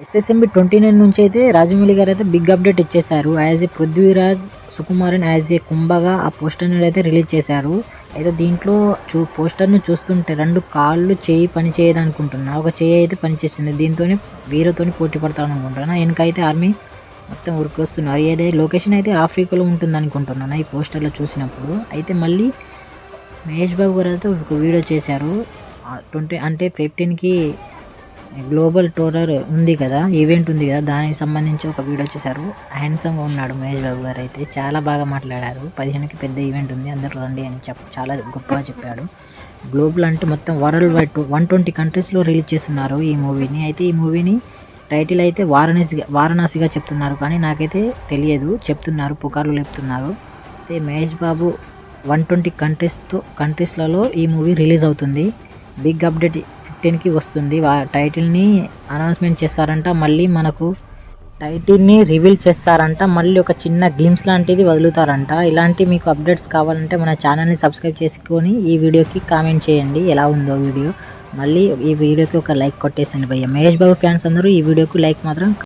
SSMB 29 నుంచి అయితే రాజమౌళి గారు అయితే బిగ్ అప్డేట్ ఇచ్చేశారు. As a Prithviraj Sukumaran as a కుంభగా ఆ పోస్టర్ని అయితే రిలీజ్ చేశారు. అయితే దీంట్లో పోస్టర్ను చూస్తుంటే 2 కాళ్ళు చేయి పని చేయదు అనుకుంటున్నా, ఒక చేయి అయితే పనిచేసింది. దీంతోనే వీరతోని పోటీ పడతాను అనుకుంటున్నా. వెనకైతే ఆర్మీ మొత్తం ఉరికొస్తున్నారు. ఏదైతే లొకేషన్ అయితే ఆఫ్రికాలో ఉంటుంది అనుకుంటున్నాను ఈ పోస్టర్లో చూసినప్పుడు. అయితే మళ్ళీ మహేష్ బాబు గారు అయితే ఒక వీడియో చేశారు. 20 అంటే 15కి గ్లోబల్ టూరర్ ఉంది కదా, ఈవెంట్ ఉంది కదా, దానికి సంబంధించి ఒక వీడియో చేశారు. హ్యాండ్సమ్గా ఉన్నాడు మహేష్ బాబు గారు, అయితే చాలా బాగా మాట్లాడారు. 15కి పెద్ద ఈవెంట్ ఉంది, అందరూ రండి అని చాలా గొప్పగా చెప్పాడు. గ్లోబల్ అంటే మొత్తం వరల్డ్ వైడ్ 120 కంట్రీస్లో రిలీజ్ చేస్తున్నారు ఈ మూవీని. అయితే ఈ మూవీని టైటిల్ అయితే వారణాసిగా చెప్తున్నారు, కానీ నాకైతే తెలియదు, చెప్తున్నారు, పుకార్లు లేపుతున్నారు. అయితే మహేష్ బాబు 120 కంట్రీస్లలో ఈ మూవీ రిలీజ్ అవుతుంది. బిగ్ అప్డేట్ 15కి వస్తుంది. టైటిల్ని అనౌన్స్మెంట్ చేస్తారంట, మళ్ళీ మనకు టైటిల్ని రివీల్ చేస్తారంట, మళ్ళీ ఒక చిన్న గ్లిమ్స్ లాంటిది వదులుతారంట. ఇలాంటి మీకు అప్డేట్స్ కావాలంటే మన ఛానల్ని సబ్స్క్రైబ్ చేసుకొని ఈ వీడియోకి కామెంట్ చేయండి ఎలా ఉందో వీడియో. మళ్ళీ ఈ వీడియోకి ఒక లైక్ కొట్టేసండి భయ్య. మహేష్ బాబు ఫ్యాన్స్ అందరూ ఈ వీడియోకి లైక్ మాత్రం